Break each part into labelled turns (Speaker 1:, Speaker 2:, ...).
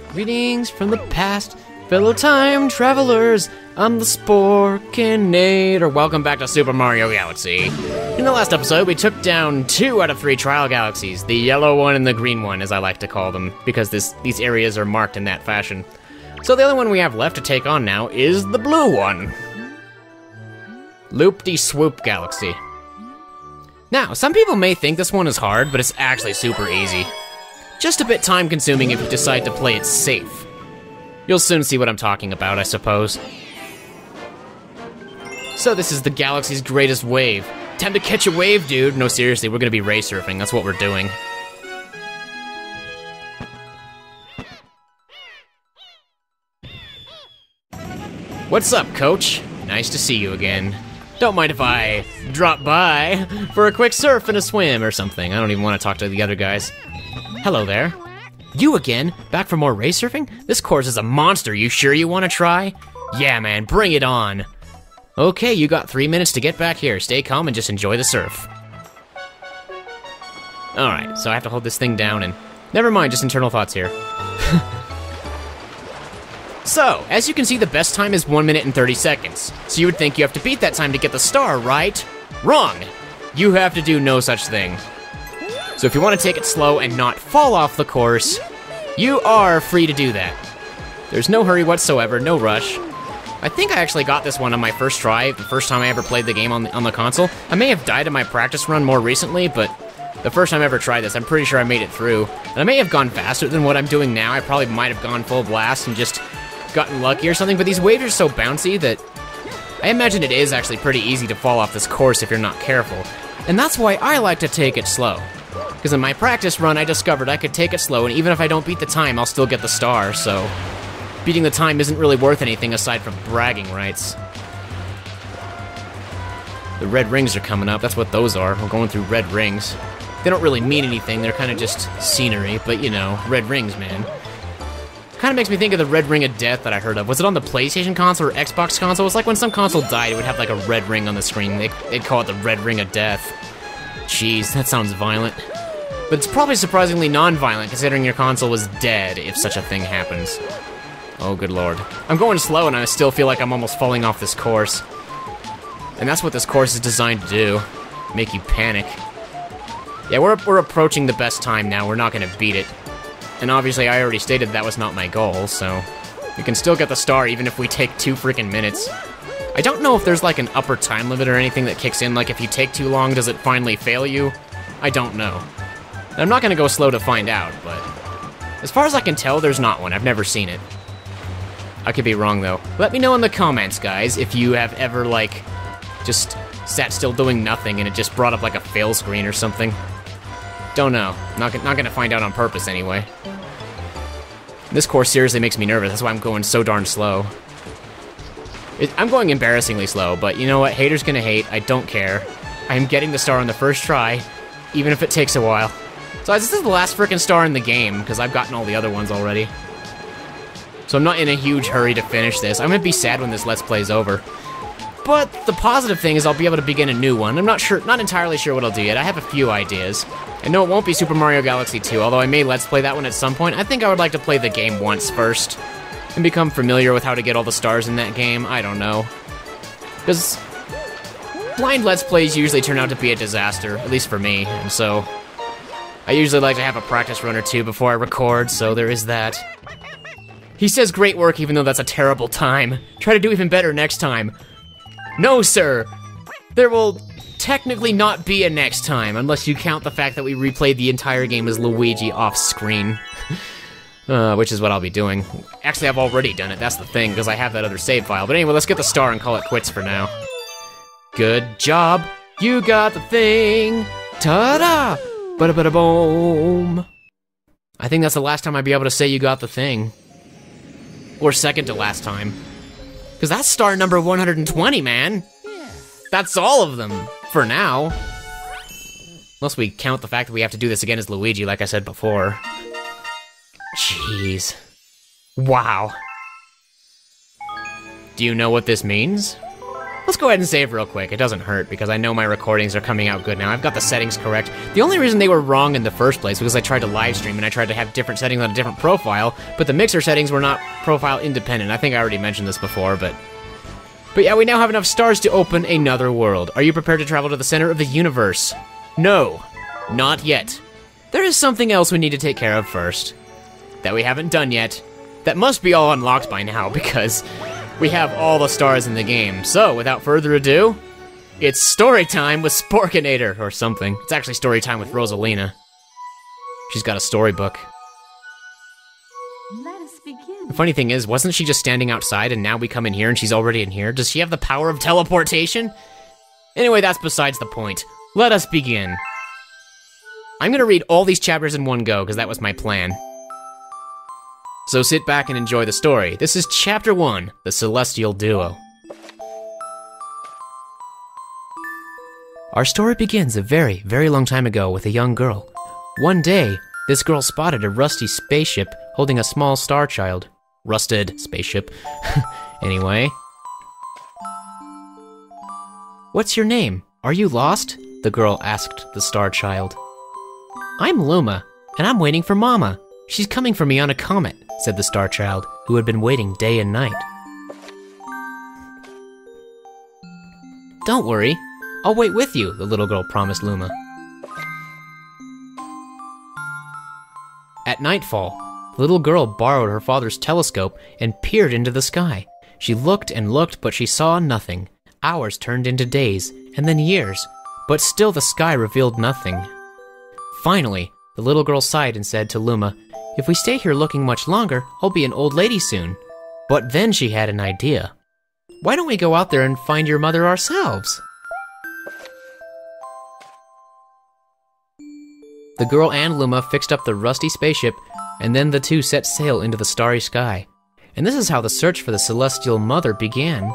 Speaker 1: Greetings from the past, fellow time travelers. I'm the Sporkinator. Welcome back to Super Mario Galaxy. In the last episode, we took down 2 out of 3 trial galaxies, the yellow one and the green one, as I like to call them, because these areas are marked in that fashion. So the only one we have left to take on now is the blue one. Loop-de-Swoop Galaxy. Now, some people may think this one is hard, but it's actually super easy. Just a bit time-consuming if you decide to play it safe. You'll soon see what I'm talking about, I suppose. So this is the galaxy's greatest wave. Time to catch a wave, dude. No, seriously, we're gonna be race surfing. That's what we're doing. What's up, coach? Nice to see you again. Don't mind if I drop by for a quick surf and a swim or something. I don't even want to talk to the other guys. Hello there. You again? Back for more race surfing? This course is a monster. You sure you want to try? Yeah, man, bring it on. Okay, you got 3 minutes to get back here. Stay calm and just enjoy the surf. Alright, so I have to hold this thing down and... Never mind, just internal thoughts here. So, as you can see, the best time is 1 minute and 30 seconds. So you would think you have to beat that time to get the star, right? Wrong! You have to do no such thing. So if you want to take it slow and not fall off the course, you are free to do that. There's no hurry whatsoever, no rush. I think I actually got this one on my first try, the first time I ever played the game on the console. I may have died in my practice run more recently, but the first time I ever tried this, I'm pretty sure I made it through. And I may have gone faster than what I'm doing now. I probably might have gone full blast and just gotten lucky or something, but these waves are so bouncy that I imagine it is actually pretty easy to fall off this course if you're not careful. And that's why I like to take it slow. Because in my practice run, I discovered I could take it slow, and even if I don't beat the time, I'll still get the star, so... beating the time isn't really worth anything aside from bragging rights. The red rings are coming up, that's what those are. We're going through red rings. They don't really mean anything, they're kind of just scenery, but you know, red rings, man. Kind of makes me think of the red ring of death that I heard of. Was it on the PlayStation console or Xbox console? It's like when some console died, it would have like a red ring on the screen. They'd call it the red ring of death. Jeez, that sounds violent. But it's probably surprisingly non-violent, considering your console was dead if such a thing happens. Oh, good lord. I'm going slow and I still feel like I'm almost falling off this course. And that's what this course is designed to do. Make you panic. Yeah, we're approaching the best time now. We're not gonna beat it. And obviously I already stated that was not my goal, so... we can still get the star even if we take 2 freaking minutes. I don't know if there's like an upper time limit or anything that kicks in, like if you take too long, does it finally fail you? I don't know. And I'm not gonna go slow to find out, but... as far as I can tell, there's not one. I've never seen it. I could be wrong, though. Let me know in the comments, guys, if you have ever, like, just sat still doing nothing and it just brought up, like, a fail screen or something. Don't know. Not gonna find out on purpose, anyway. This course seriously makes me nervous. That's why I'm going so darn slow. I'm going embarrassingly slow, but you know what? Haters gonna hate. I don't care. I'm getting the star on the first try, even if it takes a while. So this is the last frickin' star in the game, because I've gotten all the other ones already. So I'm not in a huge hurry to finish this. I'm gonna be sad when this Let's Play's over. But the positive thing is I'll be able to begin a new one. I'm not entirely sure what I'll do yet. I have a few ideas. I know it won't be Super Mario Galaxy 2, although I may Let's Play that one at some point. I think I would like to play the game once first, and become familiar with how to get all the stars in that game. I don't know. Because blind Let's Plays usually turn out to be a disaster, at least for me, and so... I usually like to have a practice run or two before I record, so there is that. He says great work even though that's a terrible time. Try to do even better next time. No, sir! There will technically not be a next time, unless you count the fact that we replayed the entire game as Luigi off-screen. Which is what I'll be doing. Actually, I've already done it, that's the thing, because I have that other save file. But anyway, let's get the star and call it quits for now. Good job! You got the thing! Ta-da! Ba-da-ba-da-boom! I think that's the last time I'd be able to say you got the thing. Or second to last time. Because that's star number 120, man! That's all of them, for now. Unless we count the fact that we have to do this again as Luigi, like I said before. Jeez. Wow. Do you know what this means? Let's go ahead and save real quick. It doesn't hurt because I know my recordings are coming out good now. I've got the settings correct. The only reason they were wrong in the first place was I tried to live stream and I tried to have different settings on a different profile, but the mixer settings were not profile independent. I think I already mentioned this before, but yeah, we now have enough stars to open another world. Are you prepared to travel to the center of the universe? No, not yet. There is something else we need to take care of first that we haven't done yet. That must be all unlocked by now because we have all the stars in the game. So, without further ado, it's story time with Sporkinator, or something. It's actually story time with Rosalina. She's got a storybook.
Speaker 2: Let us begin.
Speaker 1: The funny thing is, wasn't she just standing outside and now we come in here and she's already in here? Does she have the power of teleportation? Anyway, that's besides the point. Let us begin. I'm gonna read all these chapters in one go, because that was my plan. So sit back and enjoy the story. This is Chapter 1, The Celestial Duo. Our story begins a very, very long time ago with a young girl. One day, this girl spotted a rusty spaceship holding a small star child. Rusted spaceship. Anyway. What's your name? Are you lost? The girl asked the star child. I'm Luma, and I'm waiting for Mama. She's coming for me on a comet, said the star child, who had been waiting day and night. Don't worry, I'll wait with you, the little girl promised Luma. At nightfall, the little girl borrowed her father's telescope and peered into the sky. She looked and looked, but she saw nothing. Hours turned into days, and then years, but still the sky revealed nothing. Finally, the little girl sighed and said to Luma, if we stay here looking much longer, I'll be an old lady soon. But then she had an idea. Why don't we go out there and find your mother ourselves? The girl and Luma fixed up the rusty spaceship, and then the two set sail into the starry sky. And this is how the search for the celestial mother began.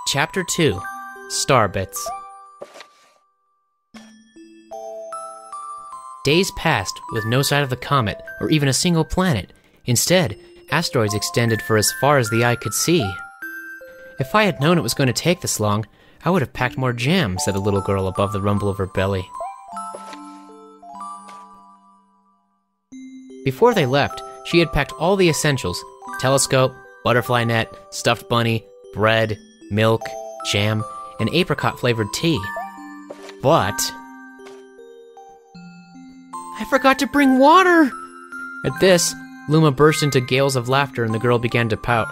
Speaker 1: Chapter 2, Starbits. Days passed with no sight of the comet or even a single planet. Instead, asteroids extended for as far as the eye could see. If I had known it was going to take this long, I would have packed more jam, said the little girl above the rumble of her belly. Before they left, she had packed all the essentials: telescope, butterfly net, stuffed bunny, bread, milk, jam, and apricot-flavored tea. But I forgot to bring water! At this, Luma burst into gales of laughter and the girl began to pout.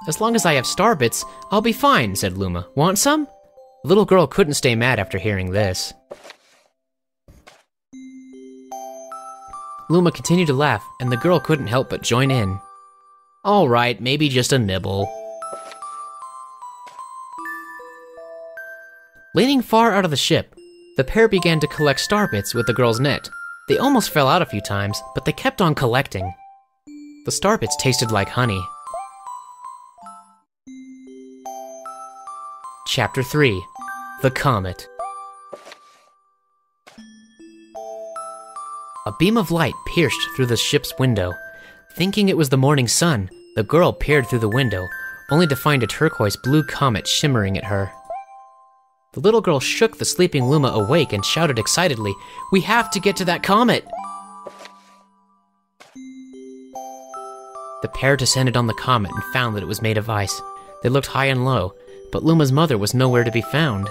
Speaker 1: As long as I have starbits, I'll be fine, said Luma. Want some? The little girl couldn't stay mad after hearing this. Luma continued to laugh, and the girl couldn't help but join in. All right, maybe just a nibble. Leaning far out of the ship, the pair began to collect starbits with the girl's net. They almost fell out a few times, but they kept on collecting. The starbits tasted like honey. Chapter 3, The Comet. A beam of light pierced through the ship's window. Thinking it was the morning sun, the girl peered through the window, only to find a turquoise blue comet shimmering at her. The little girl shook the sleeping Luma awake and shouted excitedly, "We have to get to that comet!" The pair descended on the comet and found that it was made of ice. They looked high and low, but Luma's mother was nowhere to be found.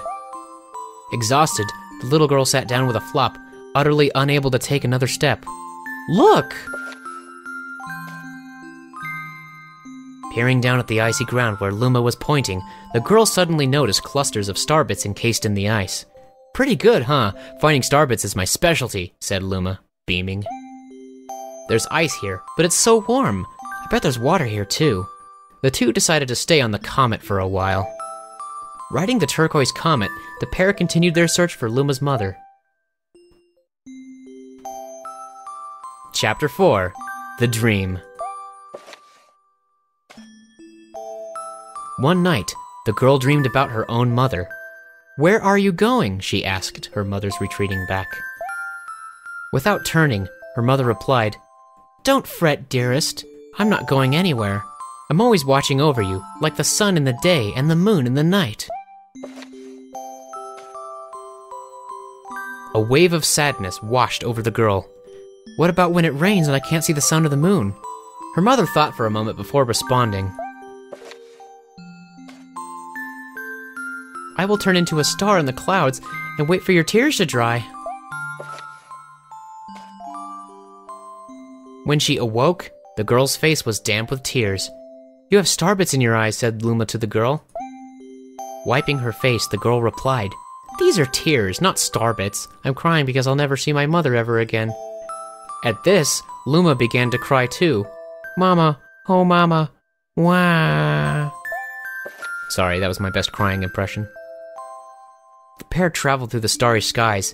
Speaker 1: Exhausted, the little girl sat down with a flop, utterly unable to take another step. Look! Peering down at the icy ground where Luma was pointing, the girl suddenly noticed clusters of starbits encased in the ice. Pretty good, huh? Finding starbits is my specialty, said Luma, beaming. There's ice here, but it's so warm. I bet there's water here too. The two decided to stay on the comet for a while. Riding the turquoise comet, the pair continued their search for Luma's mother. Chapter 4, The Dream. One night, the girl dreamed about her own mother. "Where are you going?" she asked her mother's retreating back. Without turning, her mother replied, "Don't fret, dearest. I'm not going anywhere. I'm always watching over you, like the sun in the day and the moon in the night. A wave of sadness washed over the girl. What about when it rains and I can't see the sun or the moon? Her mother thought for a moment before responding. I will turn into a star in the clouds and wait for your tears to dry. When she awoke, the girl's face was damp with tears. You have starbits in your eyes, said Luma to the girl. Wiping her face, the girl replied, These are tears, not starbits. I'm crying because I'll never see my mother ever again. At this, Luma began to cry too. Mama, oh mama, wah. Sorry, that was my best crying impression. The pair traveled through the starry skies,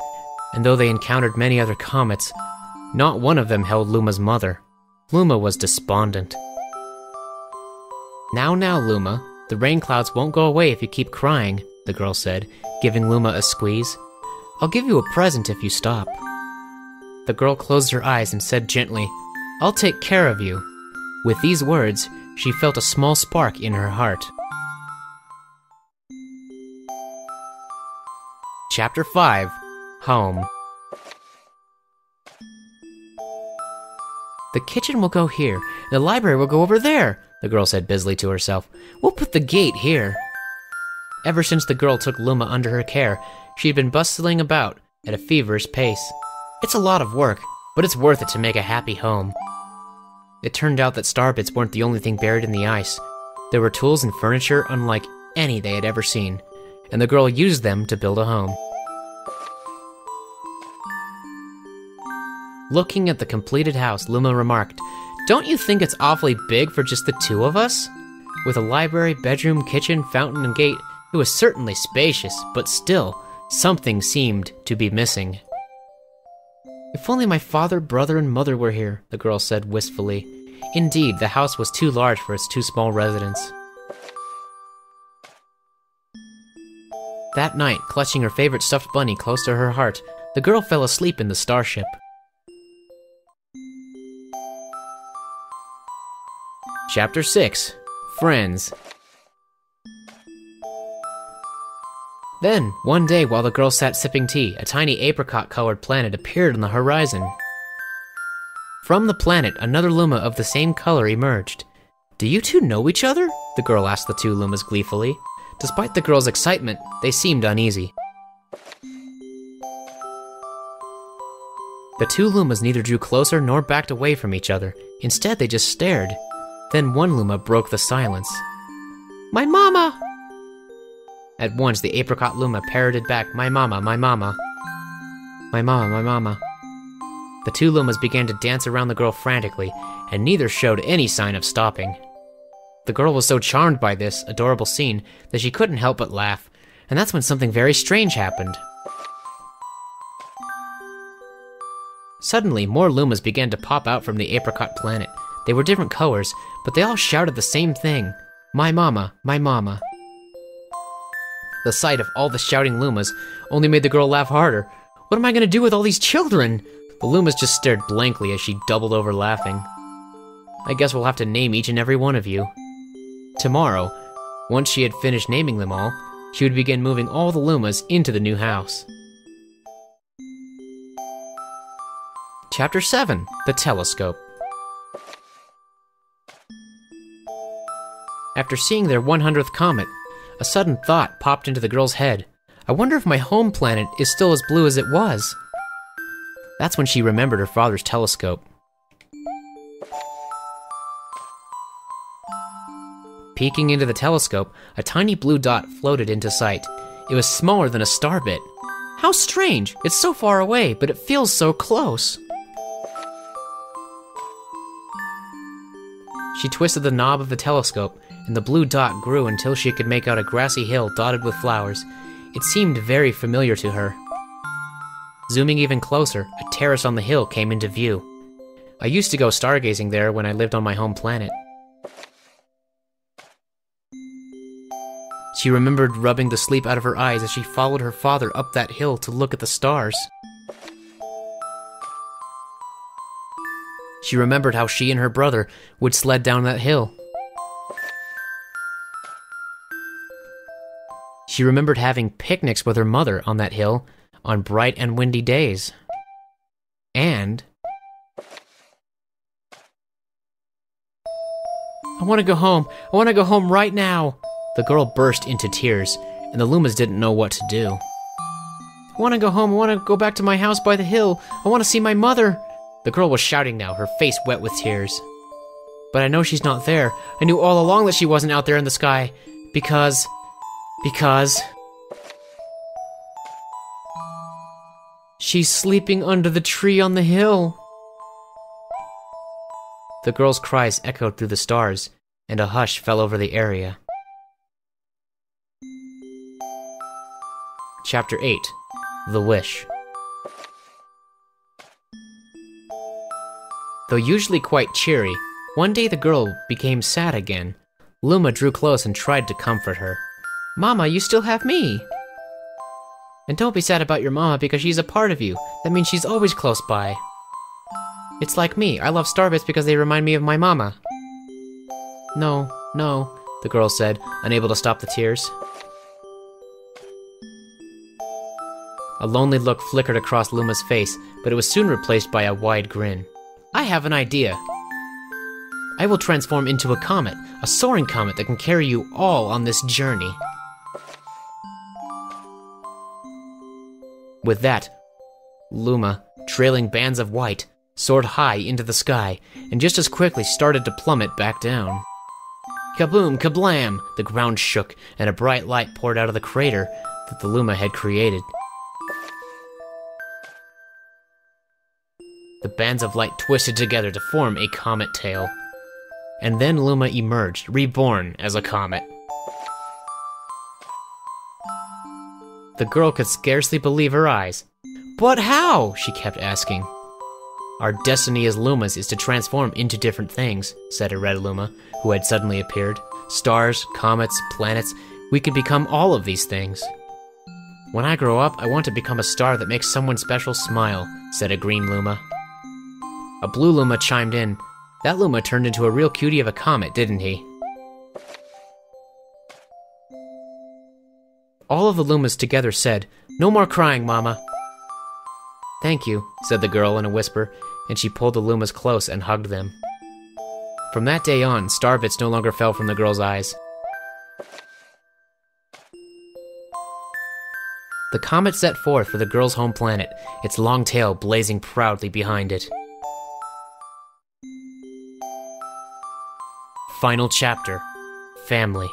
Speaker 1: and though they encountered many other comets, not one of them held Luma's mother. Luma was despondent. Now, Luma, the rain clouds won't go away if you keep crying, the girl said, giving Luma a squeeze. I'll give you a present if you stop. The girl closed her eyes and said gently, I'll take care of you. With these words, she felt a small spark in her heart. Chapter 5. Home. The kitchen will go here, and the library will go over there, the girl said busily to herself. We'll put the gate here. Ever since the girl took Luma under her care, she'd been bustling about at a feverish pace. It's a lot of work, but it's worth it to make a happy home. It turned out that starbits weren't the only thing buried in the ice. There were tools and furniture unlike any they had ever seen, and the girl used them to build a home. Looking at the completed house, Luma remarked, Don't you think it's awfully big for just the two of us? With a library, bedroom, kitchen, fountain, and gate, it was certainly spacious, but still, something seemed to be missing. If only my father, brother, and mother were here, the girl said wistfully. Indeed, the house was too large for its two small residents. That night, clutching her favorite stuffed bunny close to her heart, the girl fell asleep in the starship. Chapter 6. Friends. Then, one day while the girl sat sipping tea, a tiny apricot-colored planet appeared on the horizon. From the planet, another Luma of the same color emerged. Do you two know each other? The girl asked the two Lumas gleefully. Despite the girl's excitement, they seemed uneasy. The two Lumas neither drew closer nor backed away from each other. Instead, they just stared. Then one Luma broke the silence. My mama! At once, the apricot Luma parroted back, My mama, my mama. My mama, my mama. The two Lumas began to dance around the girl frantically, and neither showed any sign of stopping. The girl was so charmed by this adorable scene that she couldn't help but laugh, and that's when something very strange happened. Suddenly, more Lumas began to pop out from the apricot planet. They were different colors, but they all shouted the same thing, My mama, my mama. The sight of all the shouting Lumas only made the girl laugh harder. What am I going to do with all these children? The Lumas just stared blankly as she doubled over laughing. I guess we'll have to name each and every one of you. Tomorrow, once she had finished naming them all, she would begin moving all the Lumas into the new house. Chapter 7. The Telescope. After seeing their 100th comet, a sudden thought popped into the girl's head. I wonder if my home planet is still as blue as it was. That's when she remembered her father's telescope. Peeking into the telescope, a tiny blue dot floated into sight. It was smaller than a starbit. How strange! It's so far away, but it feels so close. She twisted the knob of the telescope, and the blue dot grew until she could make out a grassy hill dotted with flowers. It seemed very familiar to her. Zooming even closer, a terrace on the hill came into view. I used to go stargazing there when I lived on my home planet. She remembered rubbing the sleep out of her eyes as she followed her father up that hill to look at the stars. She remembered how she and her brother would sled down that hill. She remembered having picnics with her mother on that hill on bright and windy days. And... I want to go home. I want to go home right now. The girl burst into tears, and the Lumas didn't know what to do. I want to go home. I want to go back to my house by the hill. I want to see my mother. The girl was shouting now, her face wet with tears. But I know she's not there. I knew all along that she wasn't out there in the sky. Because... she's sleeping under the tree on the hill. The girl's cries echoed through the stars, and a hush fell over the area. Chapter 8. The Wish. Though usually quite cheery, one day the girl became sad again. Luma drew close and tried to comfort her. Mama, you still have me! And don't be sad about your mama because she's a part of you. That means she's always close by. It's like me. I love starbits because they remind me of my mama. No, the girl said, unable to stop the tears. A lonely look flickered across Luma's face, but it was soon replaced by a wide grin. I have an idea. I will transform into a comet, a soaring comet that can carry you all on this journey. With that, Luma, trailing bands of white, soared high into the sky, and just as quickly started to plummet back down. Kaboom, kablam! The ground shook, and a bright light poured out of the crater that the Luma had created. The bands of light twisted together to form a comet tail. And then Luma emerged, reborn as a comet. The girl could scarcely believe her eyes. But how? She kept asking. Our destiny as Lumas is to transform into different things, said a red Luma, who had suddenly appeared. Stars, comets, planets, we could become all of these things. When I grow up, I want to become a star that makes someone special smile, said a green Luma. A blue Luma chimed in. That Luma turned into a real cutie of a comet, didn't he? All of the Lumas together said, No more crying, Mama. Thank you, said the girl in a whisper, and she pulled the Lumas close and hugged them. From that day on, starbits no longer fell from the girl's eyes. The comet set forth for the girl's home planet, its long tail blazing proudly behind it. Final chapter. Family.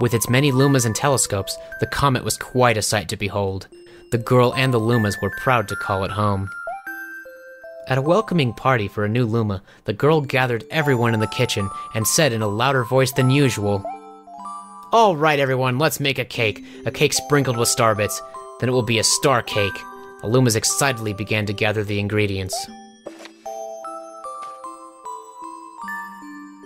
Speaker 1: With its many Lumas and telescopes, the comet was quite a sight to behold. The girl and the Lumas were proud to call it home. At a welcoming party for a new Luma, the girl gathered everyone in the kitchen and said in a louder voice than usual, All right, everyone, let's make a cake sprinkled with starbits. Then it will be a star cake. The Lumas excitedly began to gather the ingredients.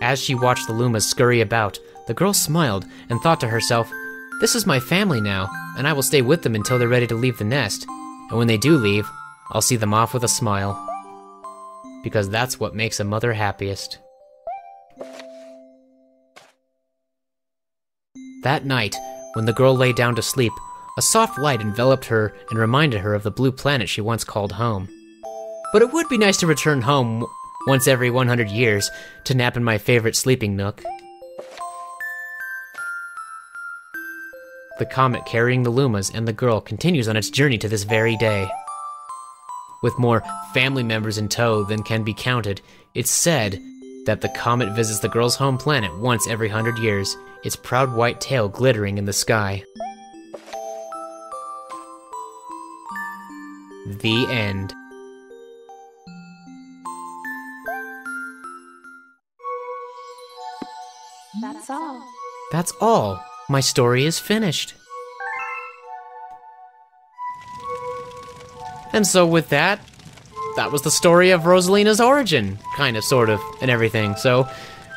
Speaker 1: As she watched the Lumas scurry about, the girl smiled and thought to herself, This is my family now, and I will stay with them until they're ready to leave the nest. And when they do leave, I'll see them off with a smile. Because that's what makes a mother happiest. That night, when the girl lay down to sleep, a soft light enveloped her and reminded her of the blue planet she once called home. But it would be nice to return home once every 100 years to nap in my favorite sleeping nook. The comet carrying the Lumas and the girl continues on its journey to this very day. With more family members in tow than can be counted, it's said that the comet visits the girl's home planet once every 100 years, its proud white tail glittering in the sky. The end.
Speaker 2: That's all.
Speaker 1: That's all. My story is finished. And so with that was the story of Rosalina's origin, kind of, sort of, and everything. So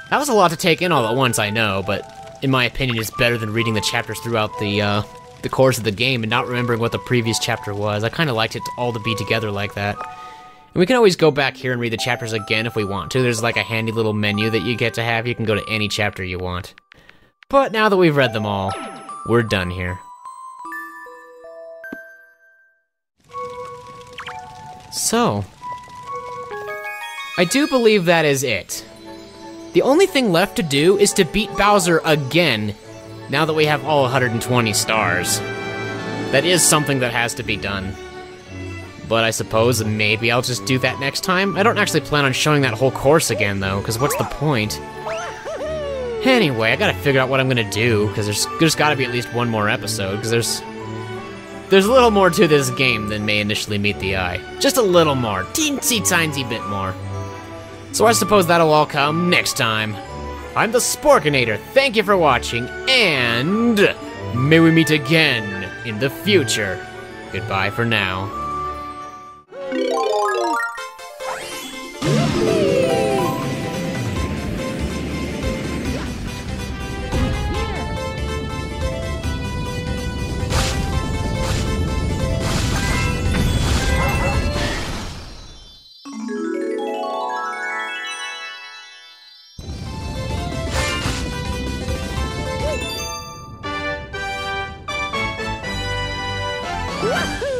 Speaker 1: that was a lot to take in all at once, I know, but in my opinion, it's better than reading the chapters throughout the course of the game and not remembering what the previous chapter was. I kind of liked it all to be together like that. And we can always go back here and read the chapters again if we want to. There's like a handy little menu that you get to have. You can go to any chapter you want. But now that we've read them all, we're done here. So, I do believe that is it. The only thing left to do is to beat Bowser again, now that we have all 120 stars. That is something that has to be done. But I suppose maybe I'll just do that next time. I don't actually plan on showing that whole course again, though, because what's the point? Anyway, I gotta figure out what I'm gonna do, because there's gotta be at least one more episode, because there's a little more to this game than may initially meet the eye. Just a little more. Teensy-tiny bit more. So I suppose that'll all come next time. I'm the Sporkinator. Thank you for watching, and may we meet again in the future. Goodbye for now.
Speaker 2: Woohoo!